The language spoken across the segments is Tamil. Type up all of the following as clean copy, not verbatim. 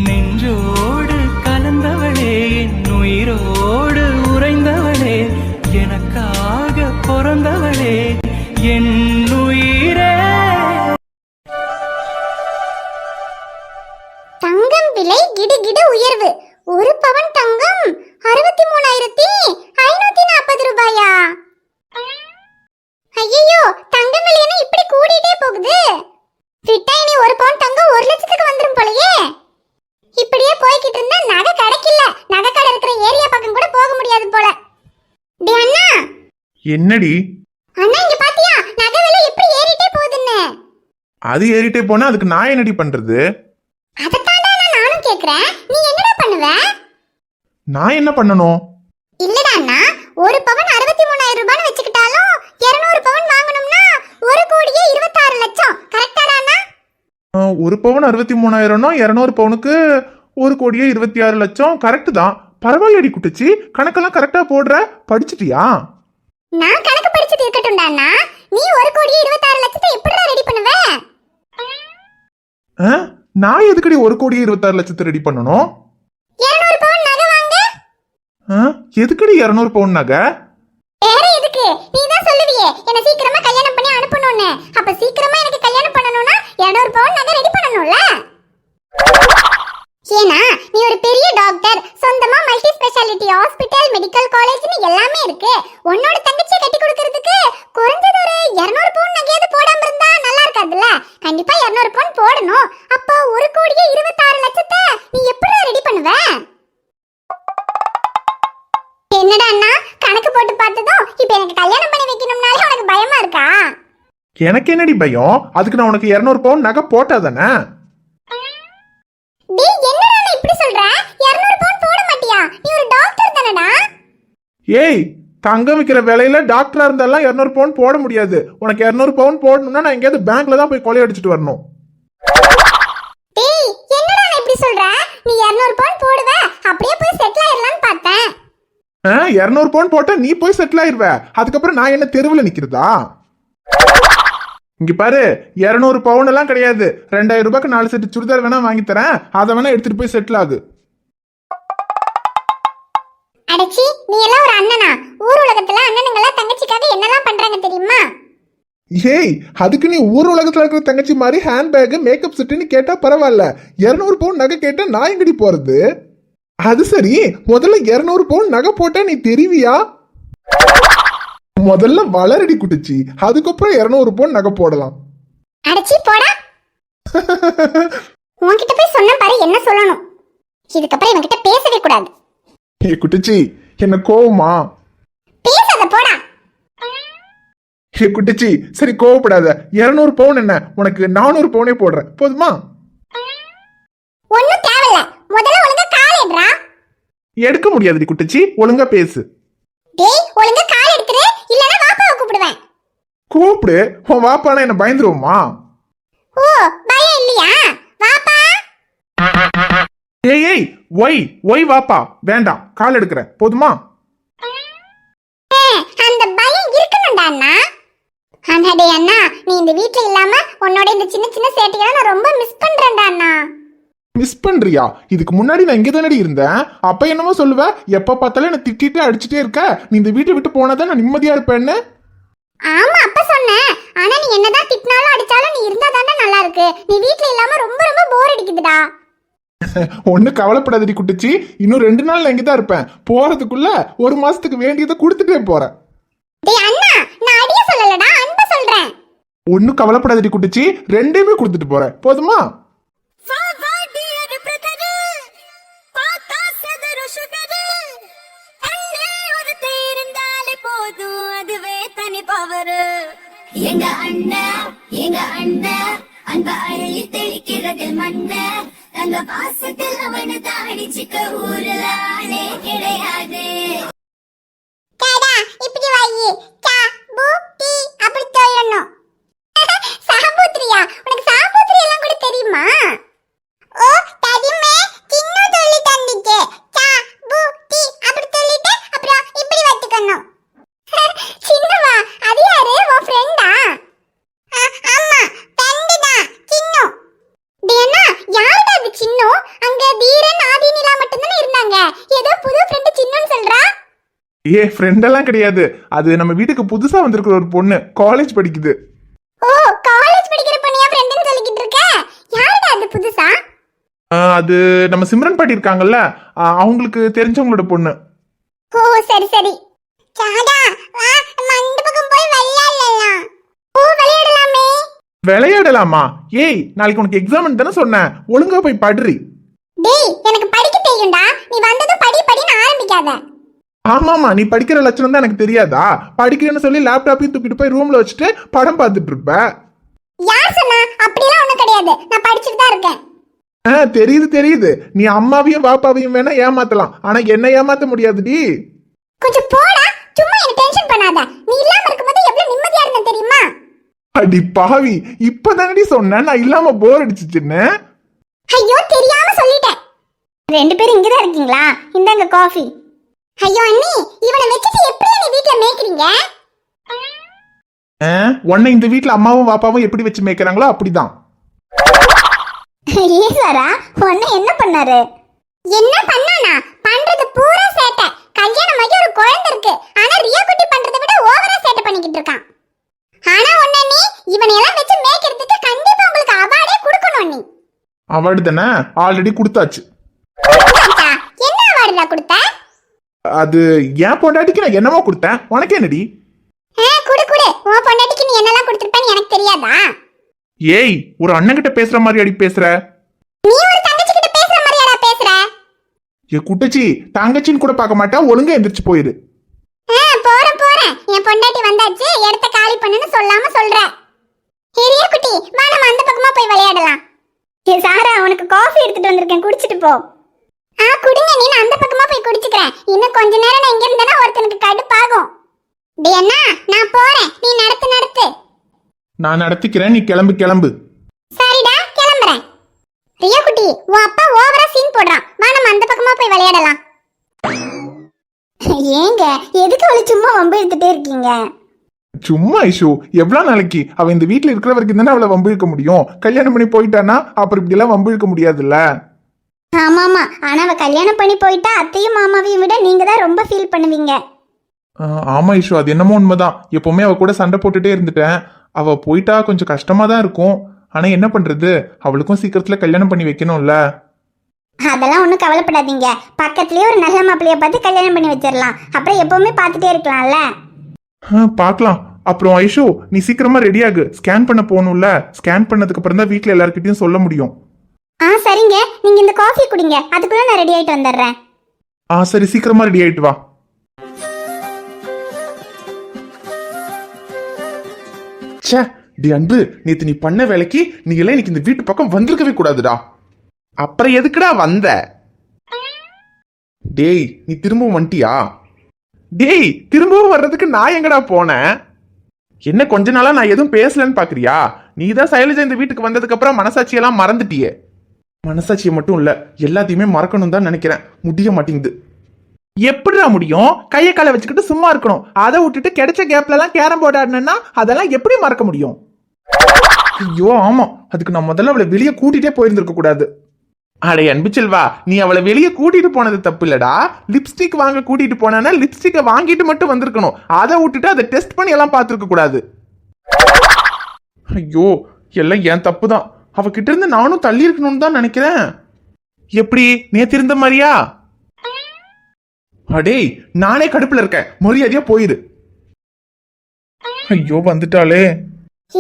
நெஞ்சோடு கலந்தவளே, என் உயிரோடு உறைந்தவளே, எனக்காக பிறந்தவளே, என் உயிரே. தங்கம் விலை கிடுகிடு உயர்வு. ஒரு பவன் தங்கம் 63,540 ரூபாயா? ஐயோ, தங்கம் விலை என்ன இப்படி கூடிட்டே போகுது? விட்டா இனி ஒரு பவுன் தங்கம் 1 லட்சத்துக்கு வந்துரும் போலயே. இப்படியே போய்கிட்டு இருந்தா நகை கிடைக்கல, நகை கடை இருக்கிற ஏரியா பக்கம் கூட போக முடியாது போல. டேய் அண்ணா. என்னடி? அண்ணா இங்க பாத்தியா நகை விலை எப்படி ஏறிட்டே போகுதுன்னு? அது ஏறிட்டே போனா அதுக்கு நான் என்னடி பண்றது? அதத்தான்டா நானும் கேக்குறேன். நீ என்னடா பண்ணுவ? நான் என்ன பண்ணணும்? இல்லடா அண்ணா, ஒரு பவன் 63,000 ரூபாய்னு வெச்சுக்கிட்டாலும் 200 பவன் வாங்கணும்னா 1,26 லட்சம். கரெக்டாடா அண்ணா? ஒரு பவுன் 63,000னா 200 பவுனுக்கு 1,26 லட்சம். கரெக்ட் தான். பரவாயில்லடி குட்டிச்சி, கணக்கெல்லாம் கரெக்டா போடுற. படிச்சிட்டியா? நான் கணக்கு படிச்சது இருக்கட்டும்டா அண்ணா. நீ 1,26 லட்சத்தை எப்படிடா ரெடி பண்ணுவ? நான் எதுக்கடி 1,26 லட்சத்தை ரெடி பண்ணணும்? 200 பவுன் நகை வாங்க. எதுக்கடி 200 பவுன் நகை? வேற எதுக்கு? நீ தான் சொல்லுவியே என்ன சீக்கிரமா கல்யாணம் பண்ணி அனுப்பணும்னு. அப்ப சீக்கிரமா எனக்கு கல்யாணம் பண்ணனும்னா 200 பவுன் நகை ரெடி பண்ணணும்ல. ஏனா நீ ஒரு பெரிய டாக்டர், சொந்தமா மல்டி ஸ்பெஷாலிட்டி ஹாஸ்பிடல், மெடிக்கல் காலேஜ்னு எல்லாமே இருக்கு. உன்னோட தங்கச்சியை கட்டி கொடுக்கிறதுக்கு குறைஞ்சது ஒரு 200 பவுன் நகையாவது போடாம இருந்தா நல்லா இருக்காதுல்ல. கண்டிப்பா 200 பவுன் போடணும். அப்ப 1,26 லட்சத்தை நீ எப்படி ரெடி பண்ணுவ? என்னடா அண்ணா கணக்கு போட்டு பார்த்ததும் இப்ப எனக்கு கல்யாணம் பண்ணி வைக்கணும்னாலே உனக்கு பயமா இருக்கா? எனக்கு என்னடி பயம்? அதுக்கு நான் உனக்கு 200 பவுன் நகை போட்டாதானே. டேய் என்னடா நீ இப்படி சொல்ற? 200 பவுன் போட மாட்டியா? நீ ஒரு டாக்டர் தானடா? ஏய், தங்கம் விக்கிற விலையில டாக்டரா இருந்தாலும் 200 பவுன் போட முடியாது. உனக்கு 200 பவுன் போடணும்னா நான் எங்கேயாவது பேங்க்ல தான் போய் கொள்ளையடிச்சிட்டு வரணும். டேய் என்னடா நீ இப்படி சொல்ற? நீ 200 பவுன் போடுவ, அப்படியே போய் செட்டில் ஆயிரலாம்னு பார்த்தேன். 200 பவுன் போட்டா நீ போய் செட்டில் ஆயிருவ. அதுக்கப்புறம் நான் என்ன தெருவில் நிக்கிறதா? இங்க பாரு, 200 பவுன் எல்லாம் கிடையாது. 2,000 ரூபாய்க்கு 4 செட்டு சுடிதார் வேணா வாங்கி தரேன். அதை வேணா எடுத்துட்டு போய் செட்டில் ஆகு. அடச்சி, நீ எல்லாம் ஒரு அண்ணனா? ஊர் உலகத்துல அண்ணனுங்களா தங்கச்சிக்காக என்னெல்லாம் பண்றாங்க தெரியுமா? ஏய், அதுக்கு நீ ஊர் உலகத்துல இருக்கிற தங்கச்சி மாதிரி ஹேண்ட்பேக், மேக்கப் செட்டுன்னு கேட்டா பரவாயில்ல. 200 பவுன் நகை கேட்டா நான் எங்கடி போறது? அது சரி, முதல்ல 200 பவுன் நகை போட்டா நீ தெரிவியா? முதல்ல வளரடி குட்டிச்சி, அதுக்கப்புறம் 200 பவுன் நகை போடலாம். அடச்சி போடா. உன்கிட்ட போய் சொன்ன பாரு என்ன சொல்லணும். இதுக்கப்புறம் இவன்கிட்ட பேசவே கூடாது. ஏ குட்டிச்சி, என்ன கோவமா? பேசாத போடா. ஏ குட்டிச்சி, சரி கோவப்படாத. 200 பவுன் என்ன, உனக்கு 400 பவுனே போடுறேன், போதுமா? ஒண்ணும் தேவையில்ல. முதல்ல ஒழுங்கா கால் எடுறா. எடுக்க முடியாதுடி குட்டிச்சி, ஒழுங்கா பேசு. டேய் ஒழுங்கா கால் எடுத்துரு, இல்லனா வாப்பாவை கூப்பிடுவேன். கூப்பிடு. உன் வாப்பானா என்ன பயந்துருவோமா? ஓ, பயம் இல்லையா? வாப்பா. ஏய் ஏய், ஒய் வாப்பா. வேண்டாம், கால் எடுக்கிறேன், போதுமா? அந்த பயம் இருக்கணும்டா அண்ணா. ஆனா டேய் அண்ணா, நீ இந்த வீட்ல இல்லாம உன்னோட இந்த சின்ன சின்ன சேட்டைகளை நான் ரொம்ப மிஸ் பண்றேன்டா அண்ணா. மிஸ் பண்றியா? இதுக்கு முன்னாடி நான் இங்கே தானடி இருந்தேன். அப்ப என்னமோ சொல்லுவ, எப்ப பார்த்தாலும் என்ன திட்டிட்டு அடிச்சுட்டே இருக்க, நீ இந்த வீட்டை விட்டு போனாதான் நான் நிம்மதியா இருப்பேன்னு. ஆமா அப்ப சொன்னேன். ஆனா நீ என்னதான் திட்டினாலும் அடிச்சாலும் நீ இருந்தாதான்டா நல்லா இருக்கு. நீ வீட்ல இல்லாம ரொம்ப ரொம்ப போர் அடிக்குதுடா. ஒண்ணு கவலைப்படாதடி குட்டிச்சி, இன்னும் 2 நாள் நான் இங்கதான் இருப்பேன். போறதுக்குள்ள 1 மாசத்துக்கு வேண்டியதை கொடுத்துட்டே போறேன். டேய் அண்ணா, நான் அடிய சொல்லலடா, அன்ப சொல்றேன். ஒன்னும் கவலைப்படாதடி குட்டிச்சி, 2யுமே கொடுத்துட்டு போறேன், போதுமா? எங்க அண்ணன் எங்க அண்ணன் அன்ப அள்ளி தெளிக்கிறது மண்ண, தங்க பாசத்தில் அவனை தாடிச்சுக்க ஊர்ல ஆளே கிடையாது. இப்படி வாயி சா பூ டீ அப்படி சொல்லணும். சாம்பூத்ரியா? உனக்கு சாம்பூத்ரி எல்லாம் கூட தெரியுமா? ஓ தெரியுமே, சின்ன சொல்லி தந்துச்சு. சா பூ டீ அப்படி சொல்லிட்டு அப்புறம் இப்படி வச்சுக்கணும். சின்னவா? அது யாரு? உன் ஃப்ரெண்டா? ஆமா, ஃப்ரெண்ட் தான், சின்னு. டேனா யாருடா அது சின்னு? அங்க ஏதோ புது ஃப்ரெண்ட் சின்னன்னு சொல்றா. ஏ ஃப்ரெண்ட் எல்லாம் கிடையாது, அது நம்ம வீட்டுக்கு புதுசா வந்திருக்கிற ஒரு பொண்ணு, காலேஜ் படிக்குது. ஓ, காலேஜ் படிக்கிற பொண்ணியா ஃப்ரெண்ட்னு சொல்லிக்கிட்டு இருக்க? யாருடா அது புதுசா? அது நம்ம சிம்ரன் பாட்டி இருக்காங்கல்ல, அவங்களுக்கு தெரிஞ்சவங்களோட பொண்ணு. ஓ சரி சரி. சாடா வா மண்டபம் போய் விளையாடலாம். ஓ விளையாடலாமே. விளையாடலாமா? ஏய் நாளைக்கு உனக்கு எக்ஸாம் தானே சொன்னேன், ஒழுங்கா போய் படுறி. டேய் எனக்கு படிக்க தெரியும்டா, நீ வந்ததும் படி படின்னு ஆரம்பிக்காத. ஆமாமா, நீ படிக்கிற லட்சணம் தான் எனக்கு தெரியாதா? படிக்கிறேன்னு சொல்லி லேப்டாப்பையும் தூக்கிட்டு போய் ரூம்ல வச்சுட்டு படம் பார்த்துட்டு இருப்ப. யார் சொன்னா? அப்படிலாம் ஒண்ணும் கிடையாது, நான் படிச்சுட்டு தான் இருக்கேன். தெரியுது தெரியுது, நீ அம்மாவையும் பாப்பாவையும் வேணா ஏமாத்தலாம், ஆனா என்ன ஏமாத்த முடியாதுடி. கொஞ்சம் போடா, சும்மா என்ன டென்ஷன் பண்ணாத. நீ இல்லாம இருக்கும்போது எவ்வளவு நிம்மதியா இருந்தேன் தெரியுமா? அடி பாவி, இப்பதானடி சொன்னேன் நான் இல்லாம போர் அடிச்சுச்சுன்னு. ஐயோ தெரியாம சொல்லிட்டேன். ரெண்டு பேரும் இங்கதான் இருக்கீங்களா? இந்தாங்க காஃபி. ஐயோ அண்ணி, இவனை வச்சுட்டு எப்படி நீ வீட்ல மேய்க்கிறீங்க? உன்னை இந்த வீட்டுல அம்மாவும் பாப்பாவும் எப்படி வச்சு மேய்க்கிறாங்களோ அப்படிதான். ஈசாரா உன்னை என்ன பண்ணாரு? என்ன பண்ணானா? பண்றது பூரா சேட்டை. கல்யாணமாகி ஒரு குழந்தை இருக்கு, ஆனா ரியா குட்டி பண்றதை விட ஓவரா சேட்டை பண்ணிக்கிட்டு இருக்கான். ஆனா உன்னை நீ இவனை எல்லாம் வச்சு மேய்க்கிறதுக்கு கண்டிப்பா உங்களுக்கு அவார்டே கொடுக்கணும். நீ அவார்டு தானே ஆல்ரெடி கொடுத்தாச்சு. என்ன அவார்டுடா கொடுத்த? அது என் பொண்டாட்டிக்கு நான் என்னமோ கொடுத்தேன், உனக்கு என்னடி? குடு குடு, உன் பொண்டாட்டிக்கு நீ என்னெல்லாம் கொடுத்திருப்பேன்னு எனக்கு தெரியாதா? ஏய், ஒரு அண்ணன் கிட்ட பேசுற மாதிரி அடி பேசுற. நீ ஒரு தங்கச்சி கிட்ட பேசுற மாதிரியாடா பேசுற? ஏ குட்டச்சி, தங்கச்சின்னு கூட பார்க்க மாட்டா, ஒழுங்கா எந்திரிச்சு போயிரு. போறேன் போறேன், என் பொண்டாட்டி வந்தாச்சு, இடத்த காலி பண்ணுன்னு சொல்லாம சொல்ற. ஹெரிய குட்டி வா, நம்ம அந்த பக்கமா போய் விளையாடலாம். ஏ சாரா, உனக்கு காஃபி எடுத்துட்டு வந்திருக்கேன், குடிச்சிட்டு போ. குடிங்க, நீ நான் அந்த பக்கமா போய் குடிச்சுக்கிறேன். இன்னும் கொஞ்ச நேரம் நான் இங்க இருந்தேன்னா ஒருத்தனுக்கு கடுப்பாகும். டேய் அண்ணா, நான் போறேன், நீ நடத்து. நான் நடத்திக்கிறேன், நீ கிளம்பு கிளம்பு. சரிடா, கிளம்புறேன். ரியா குட்டி, உன் அப்பா ஓவரா சீன் போடுறான், வா நம்ம அந்த பக்கமா போய் விளையாடலாம். ஏங்க எதுக்கு அவளை சும்மா வம்பு எடுத்துட்டே இருக்கீங்க? சும்மா ஐஷு, எவ்வளவு நாளைக்கு அவ இந்த வீட்டுல இருக்கிற வரைக்கும் தானே அவளை வம்பு இழுக்க முடியும். கல்யாணம் பண்ணி போயிட்டானா அப்புறம் இப்படி எல்லாம் வம்பு இழுக்க முடியாதுல்ல. ஆமாமா, ஆனா அவ கல்யாணம் பண்ணி போயிட்டா அத்தையும் மாமாவையும் விட நீங்க தான் ரொம்ப ஃபீல் பண்ணுவீங்க. ஆமா ஐஷு, அது என்னமோ உண்மைதான். எப்பவுமே அவ கூட சண்டை போட்டுட்டே இருந்துட்டேன். அவ போயிட்டா கொஞ்சம் கஷ்டமா தான் இருக்கும். ஆனா என்ன பண்றது, அவளுக்கும் சீக்கிரத்துல கல்யாணம் பண்ணி வைக்கணும்ல. அதெல்லாம் ஒண்ணும் கவலைப்படாதீங்க, பக்கத்துலயே ஒரு நல்ல மாப்பிள்ளைய பார்த்து கல்யாணம் பண்ணி வச்சிடலாம். அப்புறம் எப்பவுமே பார்த்துட்டே இருக்கலாம்ல. பார்க்கலாம். அப்புறம் ஐஷு, நீ சீக்கிரமா ரெடி ஆகு, ஸ்கேன் பண்ண போகணும்ல. ஸ்கேன் பண்ணதுக்கு அப்புறம் தான் வீட்டுல எல்லார்கிட்டயும் சொல்ல முடியும். சரிங்க, நீங்க இந்த காஃபி குடிங்க, அதுக்குள்ள நான் ரெடி ஆயிட்டு வந்துடுறேன். சரி, சீக்கிரமா ரெடி ஆயிட்டு வா. ச்சே, டி அன்பு, நேத்து நீ பண்ண வேலைக்கு நீ எல்லாம் இன்னைக்கு இந்த வீட்டு பக்கம் வந்திருக்கவே கூடாதுடா. அப்புறம் எதுக்குடா வந்த? டேய், நீ திரும்பவும் வந்துட்டியா? டேய், திரும்பவும் வர்றதுக்கு நான் எங்கடா போனேன்? என்ன கொஞ்ச நாளா நான் எதுவும் பேசலன்னு பாக்குறியா? நீ தான் சைலஜா இந்த வீட்டுக்கு வந்ததுக்கு அப்புறம் மனசாட்சியெல்லாம் மறந்துட்டியே. மனசாட்சியை மட்டும் இல்ல, எல்லாத்தையுமே மறக்கணும் தான் நினைக்கிறேன், முடிய மாட்டேங்குது. எப்படிடா முடியும்? கையை காலை வச்சுக்கிட்டு சும்மா இருக்கணும். அதை விட்டுட்டு கிடைச்ச கேப்ல எல்லாம் கேரம் போர்டு ஆடினா அதெல்லாம் எப்படி மறக்க முடியும்? ஐயோ ஆமா, அதுக்கு நான் முதல்ல அவளை வெளியே கூட்டிட்டே போயிருந்திருக்க கூடாது. அடே அன்பு செல்வா, நீ அவளை வெளியே கூட்டிட்டு போனது தப்பு இல்லடா. லிப்ஸ்டிக் வாங்க கூட்டிட்டு போனா லிப்ஸ்டிக்கை வாங்கிட்டு மட்டும் வந்திருக்கணும். அதை விட்டுட்டு அதை டெஸ்ட் பண்ணி எல்லாம் பார்த்துருக்க கூடாது. ஐயோ, எல்லாம் என் தப்பு தான். அவகிட்ட இருந்து நானும் தள்ளி இருக்கணும்னு தான் நினைக்கிறேன். எப்படி நேத்து இருந்த மாதிரியா? அடே, நானே கடுப்புல இருக்கேன், மரியாதையா போயிரு. ஐயோ வந்துட்டாளே.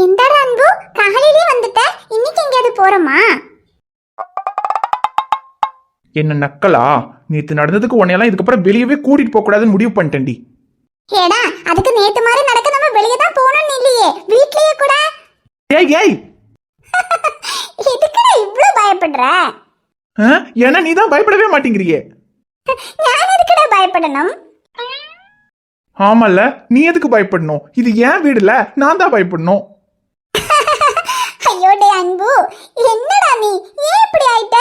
என்னடா அன்பு, காலையிலே வந்துட்ட, இன்னைக்கு எங்கேயாவது போறோமா? என்ன நக்கலா? நேத்து நடந்ததுக்கு உன்னையெல்லாம் இதுக்கப்புறம் வெளியவே கூட்டிட்டு போக கூடாதுன்னு முடிவு பண்ணிட்டேன்டி. ஏடா, அதுக்கு நேத்து மாதிரி நடக்க நம்ம வெளியே தான் போகணும்னு இல்லையே, வீட்லயே கூட. ஏய் ஏய், எதுக்குடா இவ்ளோ பயப்படுற? ஏன்னா நீ தான் பயப்படவே மாட்டேங்கிறியே. நான் எதுக்குடா பயப்படணும்? ஆமால, நீ எதுக்கு பயப்படணும்? இது ஏன் வீடுல, நான் தான் பயப்படணும். ஐயோ டே அன்பு, என்னடா நீ ஏன் இப்படி ஆயிட்ட?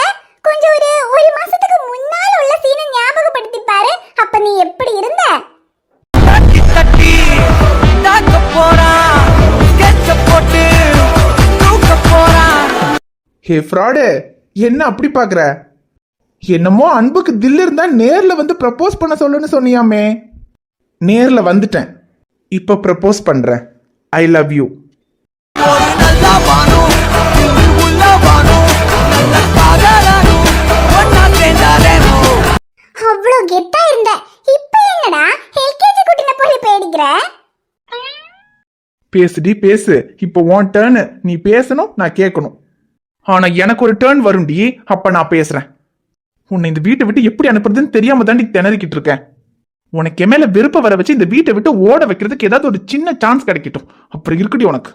கொஞ்சம் ஒரு மாசத்துக்கு முன்னால உள்ள சீனை ஞாபகப்படுத்தி பாரு, அப்ப நீ எப்படி இருந்த? தட்டி தாக்க போறான், ஸ்கெட்ச போட்டு தூக்க போறான். ஹே ஃப்ராடு, என்ன அப்படி பாக்குற? என்னமோ அன்புக்கு தில் இருந்தா நேர்ல வந்து ப்ரப்போஸ் பண்ண சொல்லுன்னு சொன்னியாமே. நேர்ல வந்துட்டேன். இப்ப ப்ரப்போஸ் பண்றேன். I love you. ஒரு நல்ல வானம் உள்ள வானம் நல்ல காதலானும் ஒன்னா சேர்ந்தாரேனோ. அவ்வளோ கெத்தா இருந்த, இப்போ என்னடா எல்கேஜி குட்டின போய் பேடிக்கிற? பேசுடி பேசு. இப்போ உன் டேர்னு. நீ பேசணும், நான் கேட்கணும். ஆனா எனக்கு ஒரு டேர்ன் வரும்டி. அப்ப நான் பேசுறேன். உன்னை இந்த வீட்டை விட்டு எப்படி அனுப்புறதுன்னு தெரியாம தாண்டி திணறிக்கிட்டு இருக்கேன். உனக்கு என் மேல விருப்பம் வர வச்சு இந்த வீட்டை விட்டு ஓட வைக்கிறதுக்கு ஏதாவது ஒரு சின்ன சான்ஸ் கிடைக்கட்டும். அப்புறம் இருக்குடி உனக்கு.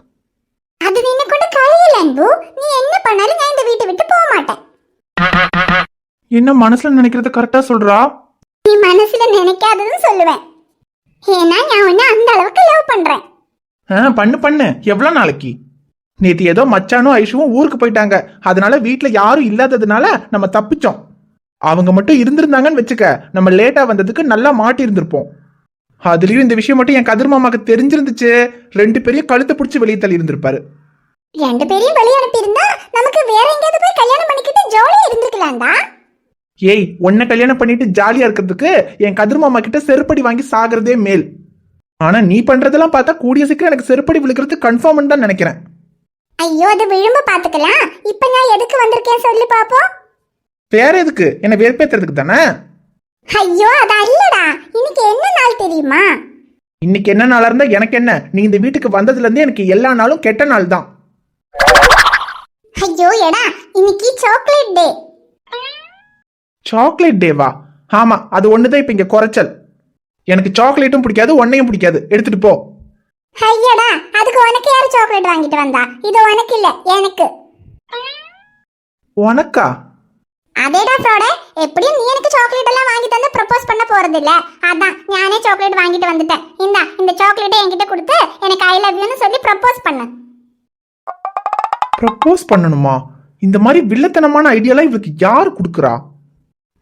அது நின்னு கூட கலையில அன்பு. நீ என்ன பண்ணாலும் நான் இந்த வீட்டை விட்டு போக மாட்டேன். என்ன மனசுல நினைக்கிறத கரெக்டா சொல்றா? நீ மனசுல நினைக்காததுன்னு சொல்லுவேன். ஏன்னா நான் உன்னை அந்த அளவுக்கு லவ் பண்றேன். பண்ணு பண்ணு. எவ்வளவு நாளைக்கு? நேத்து ஏதோ மச்சானும் ஐஷுவும் ஊருக்கு போயிட்டாங்க. அதனால வீட்டுல யாரும் இல்லாததுனால நம்ம தப்பிச்சோம். அவங்க மட்டும் இருந்திருந்தாங்கன்னு வச்சுக்க, நம்ம லேட்டா வந்ததுக்கு நல்லா மாட்டி இருந்திருப்போம். அதுலயும் இந்த விஷயம் மட்டும் என் கதிர் மாமாக்கு தெரிஞ்சிருந்துச்சு, 2 பேரையும் கழுத்தை பிடிச்சி வெளியே தள்ளி இருந்திருப்பாரு. 2 பேரையும் வெளியே அனுப்பியிருந்தா நமக்கு வேற எங்கேயாவது போய் கல்யாணம் பண்ணிக்கிட்டு ஜாலியா இருந்திருக்கலாம்டா. ஏய், உன்னை கல்யாணம் பண்ணிட்டு ஜாலியா இருக்கிறதுக்கு என் கதிர் மாமா கிட்ட செருப்படி வாங்கி சாகிறதே மேல். ஆனா நீ பண்றதெல்லாம் பார்த்தா கூடிய சீக்கிரம் எனக்கு செருப்படி விழுக்கிறது கன்ஃபார்ம் தான் நினைக்கிறேன். ஐயோ, அது விழும்ப பாத்துக்கலாம். இப்ப நான் எதுக்கு வந்திருக்கேன் சொல்லி பாப்போம். வேற எதுக்கு? என்ன வெறுப்பேத்துறதுக்கு தானே? ஐயோ, அது இல்லடா. இன்னைக்கு என்ன நாள் தெரியுமா? இன்னைக்கு என்ன நாளா இருந்தா எனக்கு என்ன? நீ இந்த வீட்டுக்கு வந்ததுல இருந்து எனக்கு எல்லா நாளும் கெட்ட நாள் தான். ஐயோ எடா, இன்னைக்கு சாக்லேட் டே. சாக்லேட் டேவா? ஆமா, அது ஒண்ணுதான் இப்ப இங்க குறைச்சல். எனக்கு சாக்லேட்டும் பிடிக்காது, ஒன்னையும் பிடிக்காது. எடுத்துட்டு போ. ஐயடா, அதுக்கு உனக்கு யாரு சாக்லேட் வாங்கிட்டு வந்தா? இது உனக்கு இல்ல, எனக்கு. உனக்கா? அதேடா ஃப்ராடே, எப்படியும் நீ எனக்கு சாக்லேட் எல்லாம் வாங்கி தந்து ப்ரப்போஸ் பண்ண போறது இல்ல. அதான் நானே சாக்லேட் வாங்கிட்டு வந்துட்டேன். இந்த சாக்லேட்டை என்கிட்ட கொடுத்து எனக்கு ஐ லவ் யூன்னு சொல்லி ப்ரப்போஸ் பண்ணு. ப்ரப்போஸ் பண்ணணுமா? இந்த மாதிரி வில்லத்தனமான ஐடியாலாம் இவளுக்கு யாரு கொடுக்குறா?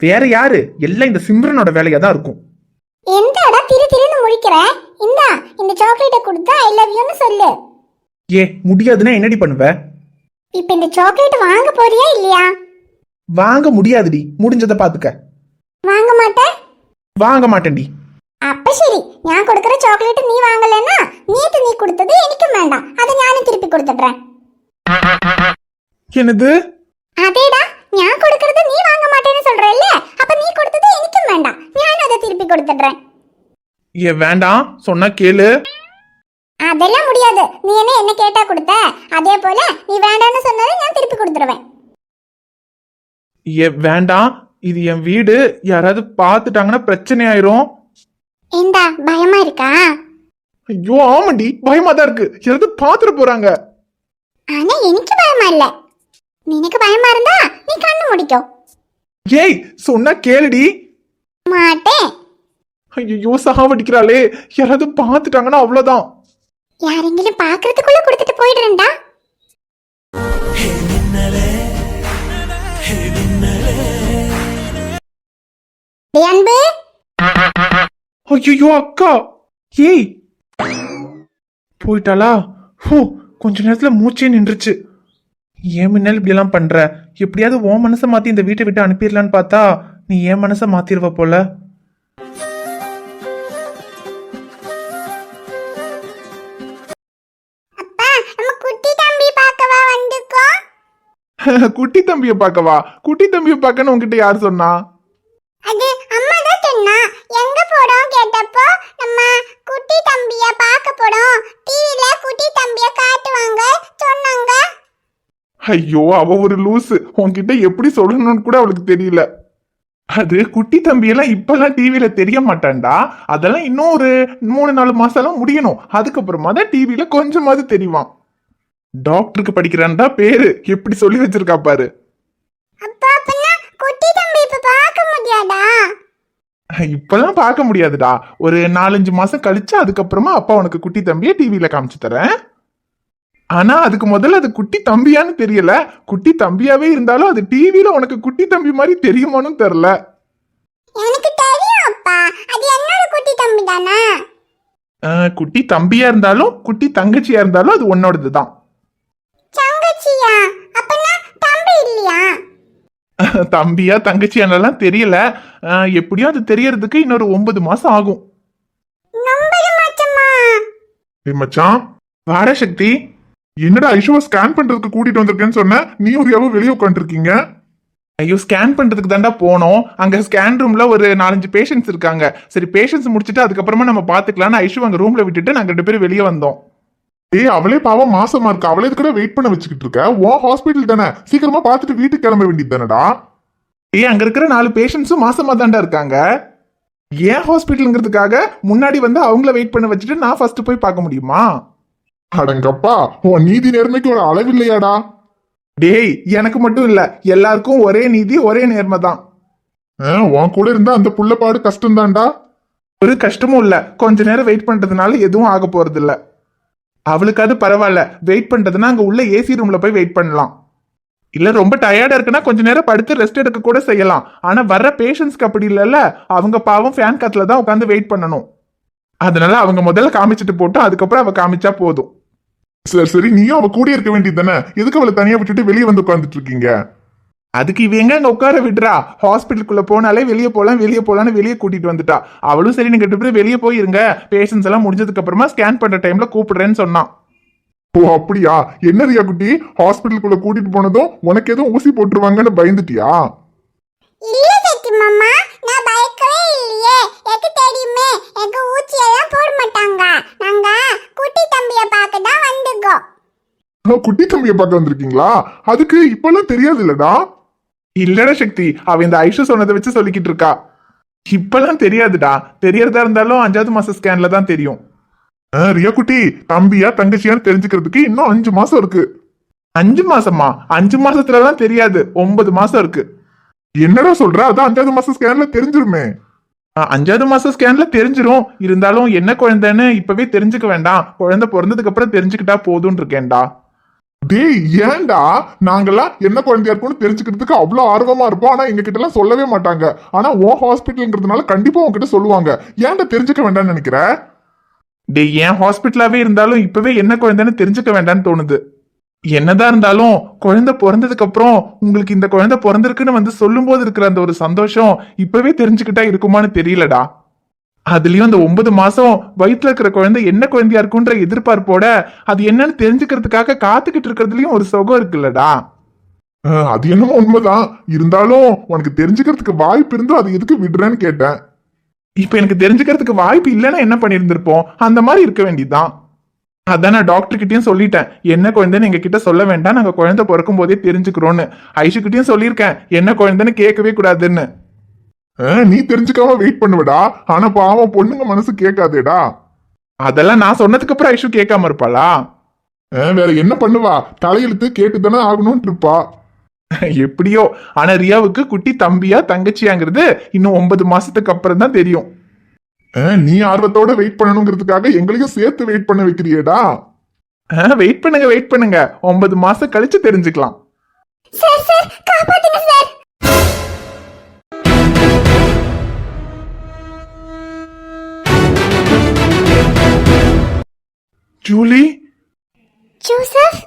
வேற யாரு? எல்லாம் இந்த சிம்ரனோட வேலையா தான் இருக்கும். எந்தடா திருன்னு முழிக்கிற? இந்த சாக்லேட்டை கொடுத்து ஐ லவ் யூன்னு சொல்லு. ஏ, முடியாதுன்னா என்னடி பண்ணுவ? இப்போ இந்த சாக்லேட் வாங்க போறியா இல்லையா? வாங்க முடியாதுடி. முடிஞ்சதை பாத்துக்க. வாங்க மாட்டேன்? வாங்க மாட்டேன்டி. அப்ப சரி, நான் கொடுக்கற சாக்லேட் நீ வாங்கலன்னா நேத்து நீ கொடுத்தது எனக்கு வேண்டாம். அதை நானும் திருப்பி கொடுத்துடுறேன். என்னது? அதேடா, நான் கொடுக்கறது நீ வாங்க மாட்டேன்னு சொல்றல்ல, அப்ப நீ கொடுத்தது எனக்கு வேண்டாம். நான் அதை திருப்பி கொடுத்துடுறேன். ஏ வேண்டாம், சொன்னா கேளு. அதெல்லாம் முடியாது. நீ என்ன கேட்டா கொடுத்த, அதே போல நீ வேண்டாம்னு சொன்னாலும் நான் திருப்பி கொடுத்துருவேன். ஏ வேண்டாம், இது என் வீடு. யாராவது பார்த்துட்டாங்கன்னா பிரச்சனை ஆயிரும். ஏண்டா, பயமா இருக்கா? ஐயோ ஆமாண்டி, பயமா தான் இருக்கு. யாராவது பாத்துட்டு போறாங்க. ஆனா எனக்கு பயமா இல்ல. நினக்கு பயமா இருந்தா நீ கண்ணு முடிக்கோ. ஏய், சொன்னா கேளுடி. மாட்டேன். ஐயோ சாவடிக்கிறாளே. யாராவது பாத்துட்டாங்கன்னா அவ்வளவுதான். யாரெങ്കിലും பாக்குறதுக்குள்ள கொடுத்துட்டு போயிடுறேன்டா. அன்பு. ஐயோ அக்கா. ஏய், போயிட்டாளா? கொஞ்ச நேரத்துல மூச்சே நின்றுச்சு. ஏன் முன்னால இப்படி எல்லாம் பண்ற? எப்படியாவது உன் மனசை மாத்தி இந்த வீட்டை விட்டு அனுப்பிடலான்னு பார்த்தா நீ என் மனசை மாத்திருவ போல. அப்பா, நம்ம குட்டி தம்பி பார்க்கவா வந்திருக்கோம்? குட்டி தம்பிய பார்க்கவா? குட்டி தம்பிய பார்க்கன்னு உன்கிட்ட யார் சொன்னா? அது அம்மா தான் சொன்னா. எங்க போறோம் கேட்டப்போ நம்ம குட்டி தம்பிய பார்க்க போறோம், டிவில குட்டி தம்பிய காட்டுவாங்க சொன்னாங்க. ஐயோ, அவ ஒரு லூசு. உன்கிட்ட எப்படி சொல்லணும்னு கூட அவளுக்கு தெரியல. அது குட்டி தம்பியெல்லாம் இப்பெல்லாம் டிவில தெரிய மாட்டான்டா. அதெல்லாம் இன்னும் ஒரு 3-4 மாசம் முடியணும். அதுக்கப்புறமா தான் டிவில கொஞ்சமாவது தெரியுவான். டாக்டருக்கு படிக்கிறான்டா பேரு. எப்படி சொல்லி வச்சிருக்கா பாரு. அப்பா, அப்பனா குட்டி தம்பி இப்ப பார்க்க முடியாதா? இப்பெல்லாம் பார்க்க முடியாதுடா. ஒரு 4-5 மாசம் கழிச்சு அதுக்கப்புறமா அப்பா உனக்கு குட்டி தம்பியை டிவில காமிச்சு தரேன். ஆனா அதுக்கு முதல்ல அது குட்டி தம்பியான்னு தெரியல. குட்டி தம்பியாவே இருந்தாலும் அது டிவில உனக்கு குட்டி தம்பி மாதிரி தெரியுமான்னு தெரியல. எனக்கு தெரியும் அப்பா, அது என்னோட குட்டி தம்பி தானே. குட்டி தம்பியா இருந்தாலும் குட்டி தங்கச்சியா இருந்தாலும் அது உன்னோடது தான். தங்கச்சியா? அப்பனா தம்பி இல்லையா? தம்பியா தங்கச்சியானலாம் தெரியல. எப்படியும் அது தெரியறதுக்கு இன்னொரு 9 மாசம் ஆகும். 9 மாசமா? மச்சான் வாடா சக்தி. என்னடா ஐஷுவை ஸ்கேன் பண்றதுக்கு கூட்டிட்டு வந்திருக்கேன்னு சொன்ன, நீ ஒரு யாவோ வெளியே உட்காந்துருக்கீங்க. ஐயோ ஸ்கேன் பண்றதுக்கு தாண்டா போனோம். அங்க ஸ்கேன் ரூம்ல ஒரு 4-5 பேஷண்ட்ஸ் இருக்காங்க. சரி பேஷண்ட்ஸ் முடிச்சிட்டு அதுக்கப்புறமா நம்ம பாத்துக்கலாம்னு ஐஷு அங்க ரூம்ல விட்டுட்டு நாங்க 2 பேரும் வெளியே வந்தோம். ஏய் அவளே பாவம் மாசமா இருக்கா, அவளே கூட வெயிட் பண்ண வச்சுக்கிட்டு இருக்க. உன் ஹாஸ்பிட்டல் தானே, சீக்கிரமா பாத்துட்டு வீட்டுக்கு கிளம்ப வேண்டியது தானடா. ஏய் அங்க இருக்கிற 4 பேஷண்ட்ஸும் மாசமா தாண்டா இருக்காங்க. ஏன் ஹாஸ்பிட்டலுங்கிறதுக்காக முன்னாடி வந்து அவங்கள வெயிட் பண்ண வச்சுட்டு நான் ஃபர்ஸ்ட் போய் பார்க்க முடியுமா? அடங்கப்பா, உன் நீதி நேர்மைக்கு ஒரு அளவில்லையாடா. டேய் எனக்கு மட்டும் இல்ல, எல்லாருக்கும் ஒரே நீதி ஒரே நேர்மை தான். உன் கூட இருந்தா அந்த புள்ளப்பாடு கஷ்டம் தான்டா. ஒரு கஷ்டமும் இல்ல, கொஞ்ச நேரம் வெயிட் பண்றதுனால எதுவும் ஆக போறது இல்ல. அவளுக்கு அது பரவாயில்ல, வெயிட் பண்றதுன்னா அங்க உள்ள ஏசி ரூம்ல போய் வெயிட் பண்ணலாம். இல்ல ரொம்ப டயர்டா இருக்குன்னா கொஞ்ச நேரம் படுத்து ரெஸ்ட் எடுக்க கூட செய்யலாம். ஆனா வர்ற பேஷண்ட்ஸ்க்கு அப்படி இல்லைல்ல, அவங்க பாவம் ஃபேன் காத்துல தான் உட்காந்து வெயிட் பண்ணணும். அதனால அவங்க முதல்ல காமிச்சிட்டு போட்டோம், அதுக்கப்புறம் அவ காமிச்சா போதும். சரி சரி, நீயும் அவ கூட இருக்க வேண்டியது தானே, எதுக்கு அவளை தனியா விட்டுட்டு வெளியே வந்து உட்காந்துட்டு இருக்கீங்க? அதுக்கு இவ எங்க அங்க உட்கார விடுறா? ஹாஸ்பிட்டலுக்குள்ள போனாலே வெளியே போலாம்னு வெளியே கூட்டிட்டு வந்துட்டா. அவளும் சரி நீங்க 2 பேரும் வெளியே போயிருங்க, பேஷண்ட்ஸ் எல்லாம் முடிஞ்சதுக்கு அப்புறமா ஸ்கேன் பண்ற டைம்ல கூப்பிடுறேன்னு சொன்னான். ஓ அப்படியா? என்ன ரியா குட்டி, ஹாஸ்பிட்டலுக்குள்ள கூட்டிட்டு போனதும் உனக்கு எதுவும் ஊசி போட்டுருவாங்கன்னு பயந்துட்டியா? இல்ல சக்தி மாமா, நான் பயக்கவே இல்லையே. எனக்கு தெரியுமே, எனக்கு ஊசி எல்லாம் போட மாட்டாங்க. நாங்க குட்டி தம்பிய பார்க்க தான் வந்திருக்கோம். குட்டி தம்பிய பார்க்க வந்திருக்கீங்களா? அதுக்கு இப்பெல்லாம் தெரியாது இல்லடா. இல்லடா சக்தி, அவ இந்த ஐஷு சொன்னதை வச்சு சொல்லிக்கிட்டு இருக்கா. இப்பெல்லாம் தெரியாதுடா, தெரியறதா இருந்தாலும் 5வது மாச ஸ்கேன்ல தான் தெரியும். ரியா குட்டி, தம்பியா தங்கச்சியான்னு தெரிஞ்சுக்கிறதுக்கு இன்னும் 5 மாசம் இருக்கு. 5 மாசமா? 5 மாசத்துலதான் தெரியாது, 9 மாசம் இருக்கு. என்னடா சொல்ற? அதான் 5வது மாச ஸ்கேன்ல தெரிஞ்சிருமே. 5வது மாச ஸ்கேன்ல தெரிஞ்சிரும், இருந்தாலும் என்ன குழந்தைன்னு இப்பவே தெரிஞ்சுக்க வேண்டாம், குழந்தை பிறந்ததுக்கு அப்புறம் தெரிஞ்சுக்கிட்டா போதும்னு இருக்கேன்டா. டேய் ஏன்டா, நாங்கெல்லாம் என்ன குழந்தையா இருக்கும்னு தெரிஞ்சுக்கிறதுக்கு அவ்வளவு ஆர்வமா இருப்போம். ஆனா எங்க கிட்ட எல்லாம் சொல்லவே மாட்டாங்க. ஆனா உன் ஹாஸ்பிட்டல்ங்கிறதுனால கண்டிப்பா உங்ககிட்ட சொல்லுவாங்க. ஏன்டா தெரிஞ்சுக்க வேண்டாம்னு நினைக்கிற? டேய் ஏன் ஹாஸ்பிட்டலாவே இருந்தாலும் இப்பவே என்ன குழந்தைன்னு தெரிஞ்சுக்க வேண்டாம்னு தோணுது. என்னதான் இருந்தாலும் குழந்தை பிறந்ததுக்கு அப்புறம் உங்களுக்கு இந்த குழந்தை பிறந்திருக்குன்னு வந்து சொல்லும் போது இருக்கிற அந்த ஒரு சந்தோஷம் இப்பவே தெரிஞ்சுக்கிட்டா இருக்குமான்னு தெரியலடா. அதுலயும் அந்த 9 மாசம் வயிற்றுல இருக்கிற குழந்தை என்ன குழந்தையா இருக்குன்ற எதிர்பார்ப்போட அது என்னன்னு தெரிஞ்சுக்கிறதுக்காக காத்துக்கிட்டு இருக்கிறதுலயும் ஒரு சுகம் இருக்குல்லடா. அது என்னமோ உண்மைதான், இருந்தாலும் உனக்கு தெரிஞ்சுக்கிறதுக்கு வாய்ப்பு இருந்தும் அது எதுக்கு விடுறேன்னு கேட்டேன். இப்ப எனக்கு தெரிஞ்சுக்கிறதுக்கு வாய்ப்பு இல்லைன்னா என்ன பண்ணிருந்திருப்போம்? அந்த மாதிரி இருக்க வேண்டியதுதான். அதான் நான் டாக்டர் கிட்டயும் சொல்லிட்டேன், என்ன குழந்தைன்னு எங்க கிட்ட சொல்ல வேண்டாம், நாங்க குழந்தை பிறக்கும் போதே தெரிஞ்சுக்கிறோன்னு. ஐஷு கிட்டயும் சொல்லியிருக்கேன், என்ன குழந்தைன்னு கேட்கவே கூடாதுன்னு. நீ தெரிஞ்சுக்காம வெயிட் பண்ணுவடா, ஆனா பாவம் பொண்ணுங்க மனசு கேட்காதேடா. அதெல்லாம் நான் சொன்னதுக்கு அப்புறம் ஐஷு கேட்காம இருப்பாளா? வேற என்ன பண்ணுவா, தலையெழுத்து கேட்டுதானே ஆகணும்னு இருப்பா. எப்படியோ, ஆனா ரியாவுக்கு குட்டி தம்பியா தங்கச்சியாங்கிறது இன்னும் 9 மாசத்துக்கு அப்புறம் தான் தெரியும். நீ ஆர்வத்தோட வெயிட் பண்ணணுங்கிறதுக்காக எங்களையும் சேர்த்து வெயிட் பண்ண வைக்கிறியேடா. வெயிட் பண்ணுங்க 9 மாசம் கழிச்சு தெரிஞ்சுக்கலாம். சார் சார் காப்பாத்துங்க sir. Julie, Joseph,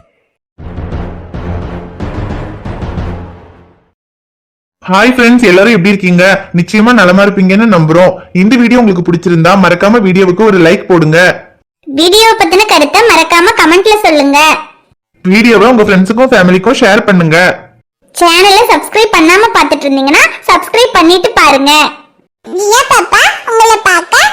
hi friends, எல்லாரும் எப்படி இருக்கீங்க? நிச்சயமா நலமா இருப்பீங்கன்னு நம்புறோம். இந்த வீடியோ உங்களுக்கு பிடிச்சிருந்தா மறக்காம வீடியோவுக்கு ஒரு லைக் போடுங்க. வீடியோ பத்தின கருத்தை மறக்காம கமெண்ட்ல சொல்லுங்க. வீடியோவை உங்க ஃப்ரெண்ட்ஸுக்கும் ஃபேமிலிக்கும் ஷேர் பண்ணுங்க. சேனலை சப்ஸ்கிரைப் பண்ணாம பார்த்துட்டு இருந்தீங்கன்னா சப்ஸ்கிரைப் பண்ணிட்டு பாருங்க. ரியா பாப்பா உங்களை பார்க்க